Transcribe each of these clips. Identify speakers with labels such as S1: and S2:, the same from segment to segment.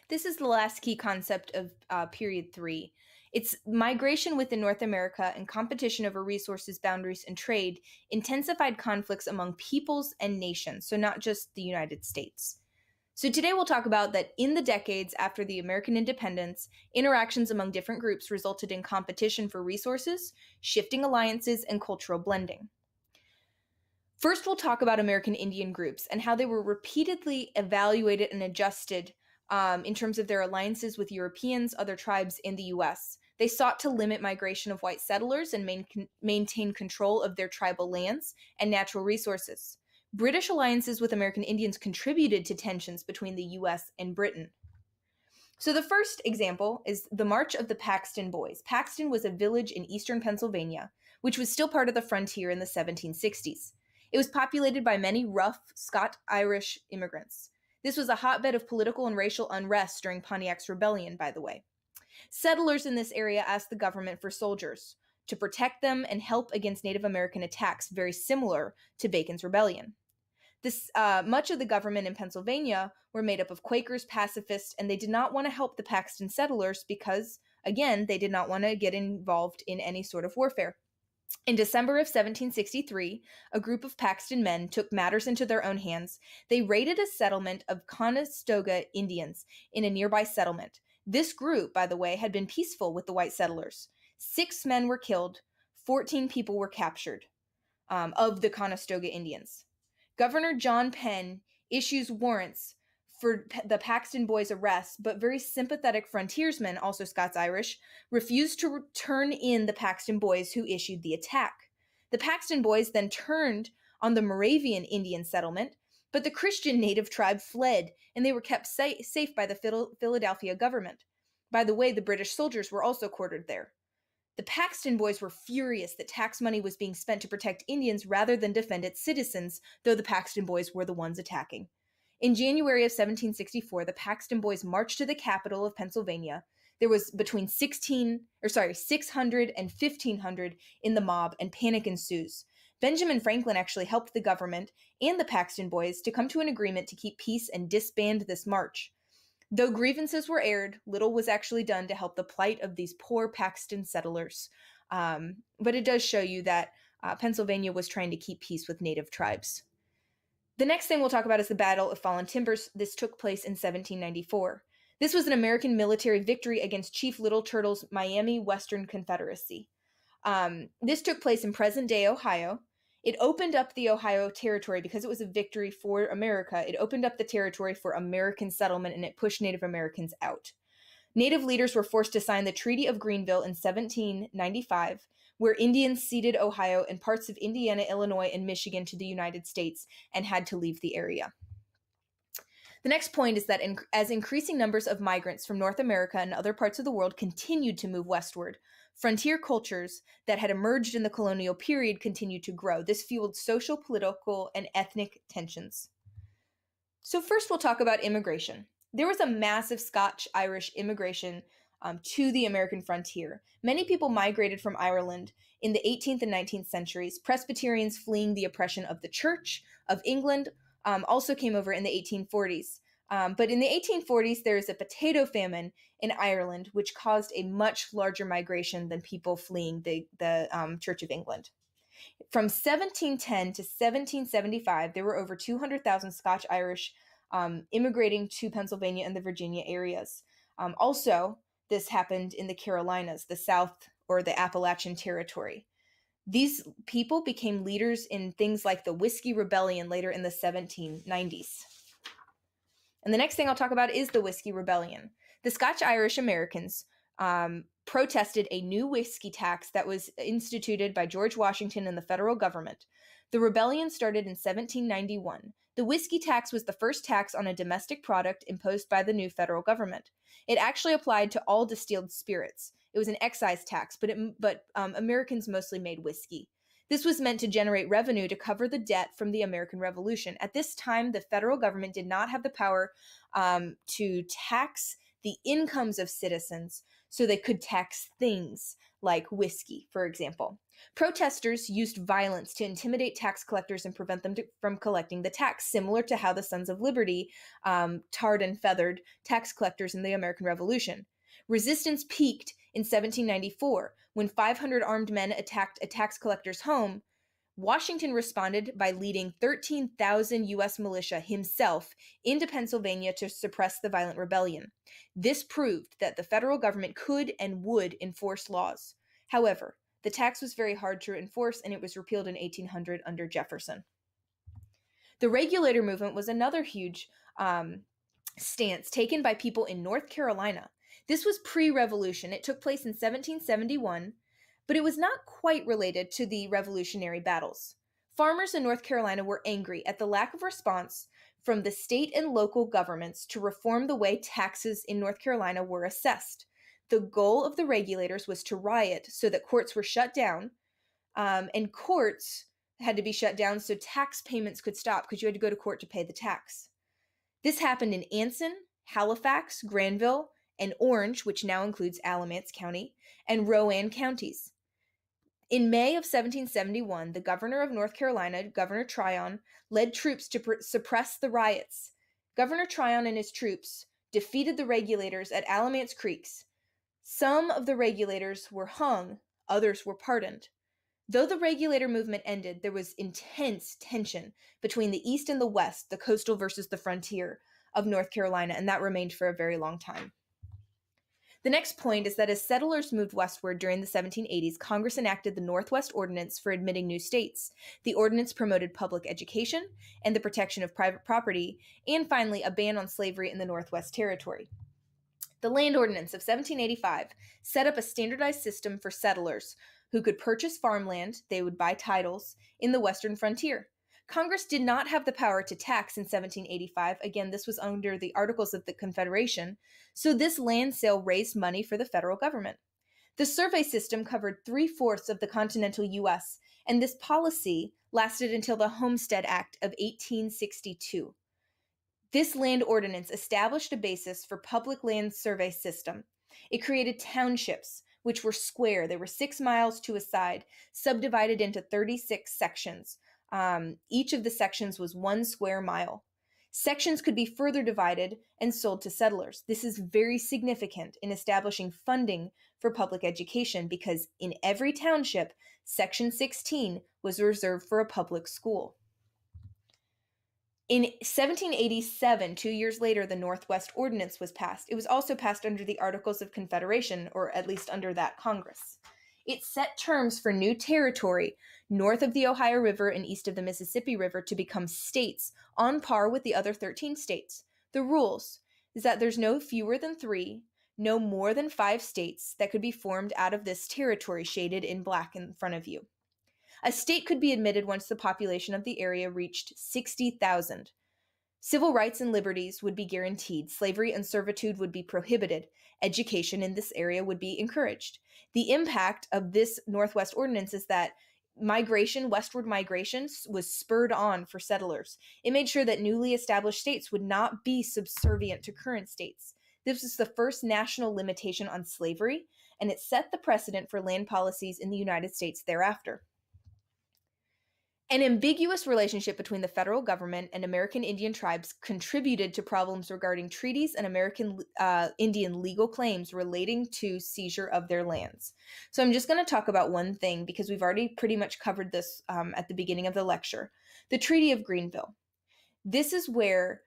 S1: This is the last key concept of period 3. It's migration within North America and competition over resources, boundaries, and trade intensified conflicts among peoples and nations, so not just the United States. So today we'll talk about that in the decades after the American independence, interactions among different groups resulted in competition for resources, shifting alliances, and cultural blending. First, we'll talk about American Indian groups and how they were repeatedly evaluated and adjusted in terms of their alliances with Europeans, other tribes in the U.S. They sought to limit migration of white settlers and maintain control of their tribal lands and natural resources. British alliances with American Indians contributed to tensions between the U.S. and Britain. So the first example is the March of the Paxton Boys. Paxton was a village in eastern Pennsylvania, which was still part of the frontier in the 1760s. It was populated by many rough Scotch-Irish immigrants. This was a hotbed of political and racial unrest during Pontiac's Rebellion, by the way. Settlers in this area asked the government for soldiers to protect them and help against Native American attacks, very similar to Bacon's Rebellion. Much of the government in Pennsylvania were made up of Quakers, pacifists, and they did not want to help the Paxton settlers because, again, they did not want to get involved in any sort of warfare. In December of 1763, a group of Paxton men took matters into their own hands. They raided a settlement of Conestoga Indians in a nearby settlement. This group, by the way, had been peaceful with the white settlers. 6 men were killed, 14 people were captured of the Conestoga Indians. Governor John Penn issues warrants for the Paxton Boys' arrest, but very sympathetic frontiersmen, also Scots-Irish, refused to turn in the Paxton Boys who issued the attack. The Paxton Boys then turned on the Moravian Indian settlement, but the Christian native tribe fled, and they were kept safe by the Philadelphia government. By the way, the British soldiers were also quartered there. The Paxton Boys were furious that tax money was being spent to protect Indians rather than defend its citizens, though the Paxton Boys were the ones attacking. In January of 1764, the Paxton Boys marched to the capital of Pennsylvania. There was between 600 and 1,500 in the mob, and panic ensues. Benjamin Franklin actually helped the government and the Paxton Boys to come to an agreement to keep peace and disband this march. Though grievances were aired, little was actually done to help the plight of these poor Paxton settlers. But it does show you that Pennsylvania was trying to keep peace with native tribes. The next thing we'll talk about is the Battle of Fallen Timbers. This took place in 1794. This was an American military victory against Chief Little Turtle's Miami Western Confederacy. This took place in present-day Ohio. It opened up the Ohio Territory because it was a victory for America. It opened up the territory for American settlement, and it pushed Native Americans out. Native leaders were forced to sign the Treaty of Greenville in 1795, where Indians ceded Ohio and parts of Indiana, Illinois, and Michigan to the United States and had to leave the area. The next point is that as increasing numbers of migrants from North America and other parts of the world continued to move westward, frontier cultures that had emerged in the colonial period continued to grow. This fueled social, political, and ethnic tensions. So first we'll talk about immigration. There was a massive Scotch-Irish immigration to the American frontier. Many people migrated from Ireland in the 18th and 19th centuries. Presbyterians fleeing the oppression of the Church of England also came over in the 1840s. But in the 1840s, there is a potato famine in Ireland, which caused a much larger migration than people fleeing the Church of England. From 1710 to 1775, there were over 200,000 Scotch-Irish immigrating to Pennsylvania and the Virginia areas. Also, this happened in the Carolinas, the South or the Appalachian Territory. These people became leaders in things like the Whiskey Rebellion later in the 1790s. And the next thing I'll talk about is the Whiskey Rebellion. The Scotch-Irish Americans protested a new whiskey tax that was instituted by George Washington and the federal government. The rebellion started in 1791. The whiskey tax was the first tax on a domestic product imposed by the new federal government. It actually applied to all distilled spirits. It was an excise tax, but Americans mostly made whiskey. This was meant to generate revenue to cover the debt from the American Revolution. At this time, the federal government did not have the power to tax the incomes of citizens, so they could tax things like whiskey, for example. Protesters used violence to intimidate tax collectors and prevent them from collecting the tax, similar to how the Sons of Liberty tarred and feathered tax collectors in the American Revolution. Resistance peaked in 1794 when 500 armed men attacked a tax collector's home. Washington responded by leading 13,000 U.S. militia himself into Pennsylvania to suppress the violent rebellion. This proved that the federal government could and would enforce laws. However, the tax was very hard to enforce, and it was repealed in 1800 under Jefferson. The Regulator Movement was another huge stance taken by people in North Carolina. This was pre-revolution. It took place in 1771, but it was not quite related to the Revolutionary battles. Farmers in North Carolina were angry at the lack of response from the state and local governments to reform the way taxes in North Carolina were assessed. The goal of the regulators was to riot so that courts were shut down, and courts had to be shut down so tax payments could stop because you had to go to court to pay the tax. This happened in Anson, Halifax, Granville, and Orange, which now includes Alamance County, and Rowan counties. In May of 1771, the governor of North Carolina, Governor Tryon, led troops to suppress the riots. Governor Tryon and his troops defeated the regulators at Alamance Creeks. Some of the regulators were hung, others were pardoned. Though the Regulator Movement ended, there was intense tension between the East and the West, the coastal versus the frontier of North Carolina, and that remained for a very long time. The next point is that as settlers moved westward during the 1780s, Congress enacted the Northwest Ordinance for admitting new states. The ordinance promoted public education and the protection of private property, and finally, a ban on slavery in the Northwest Territory. The Land Ordinance of 1785 set up a standardized system for settlers who could purchase farmland, they would buy titles, in the western frontier. Congress did not have the power to tax in 1785. Again, this was under the Articles of the Confederation, so this land sale raised money for the federal government. The survey system covered 3/4 of the continental U.S., and this policy lasted until the Homestead Act of 1862. This land ordinance established a basis for public land survey system. It created townships, which were square. They were 6 miles to a side, subdivided into 36 sections. Each of the sections was 1 square mile. Sections could be further divided and sold to settlers. This is very significant in establishing funding for public education because in every township, Section 16 was reserved for a public school. In 1787, 2 years later, the Northwest Ordinance was passed. It was also passed under the Articles of Confederation, or at least under that Congress. It set terms for new territory north of the Ohio River and east of the Mississippi River to become states on par with the other 13 states. The rules is that there's no fewer than 3, no more than 5 states that could be formed out of this territory shaded in black in front of you. A state could be admitted once the population of the area reached 60,000. Civil rights and liberties would be guaranteed. Slavery and servitude would be prohibited. Education in this area would be encouraged. The impact of this Northwest Ordinance is that westward migration was spurred on for settlers. It made sure that newly established states would not be subservient to current states. This was the first national limitation on slavery, and it set the precedent for land policies in the United States thereafter. An ambiguous relationship between the federal government and American Indian tribes contributed to problems regarding treaties and American Indian legal claims relating to seizure of their lands. So I'm just going to talk about one thing because we've already pretty much covered this at the beginning of the lecture. The Treaty of Greenville. This is where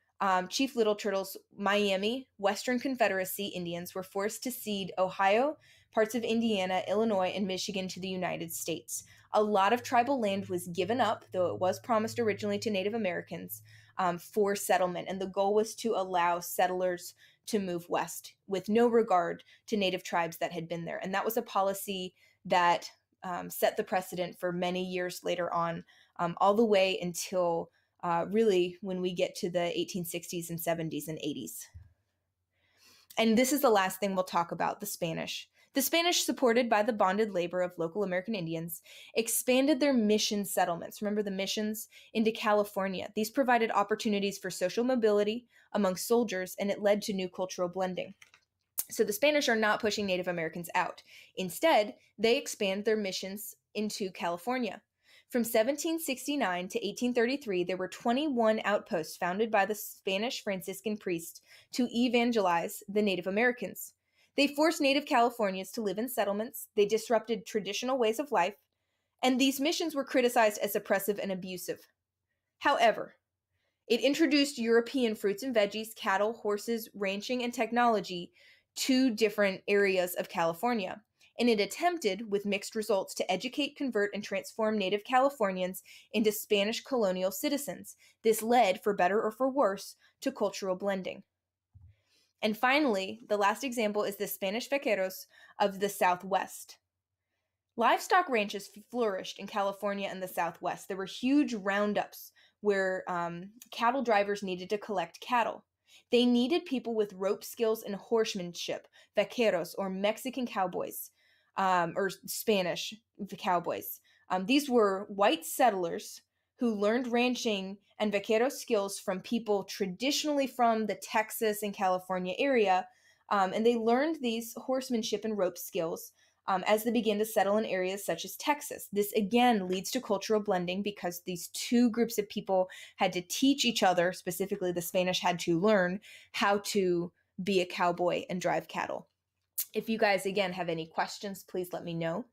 S1: Chief Little Turtle's Miami Western Confederacy Indians were forced to cede Ohio, parts of Indiana, Illinois, and Michigan to the United States. A lot of tribal land was given up, though it was promised originally to Native Americans, for settlement. And the goal was to allow settlers to move west with no regard to Native tribes that had been there. And that was a policy that set the precedent for many years later on, all the way until really when we get to the 1860s and 70s and 80s. And this is the last thing we'll talk about, the Spanish. The Spanish, supported by the bonded labor of local American Indians, expanded their mission settlements, remember the missions, into California. These provided opportunities for social mobility among soldiers, and it led to new cultural blending. So the Spanish are not pushing Native Americans out. Instead, they expand their missions into California. From 1769 to 1833, there were 21 outposts founded by the Spanish Franciscan priests to evangelize the Native Americans. They forced Native Californians to live in settlements, they disrupted traditional ways of life, and these missions were criticized as oppressive and abusive. However, it introduced European fruits and veggies, cattle, horses, ranching, and technology to different areas of California. And it attempted, with mixed results, to educate, convert, and transform Native Californians into Spanish colonial citizens. This led, for better or for worse, to cultural blending. And finally, the last example is the Spanish vaqueros of the Southwest. Livestock ranches flourished in California and the Southwest. There were huge roundups where cattle drivers needed to collect cattle. They needed people with rope skills and horsemanship, vaqueros, or Mexican cowboys, or Spanish cowboys. These were white settlers who learned ranching and vaquero skills from people traditionally from the Texas and California area, and they learned these horsemanship and rope skills as they began to settle in areas such as Texas. This again leads to cultural blending because these two groups of people had to teach each other, specifically the Spanish had to learn how to be a cowboy and drive cattle. If you guys, again, have any questions, please let me know.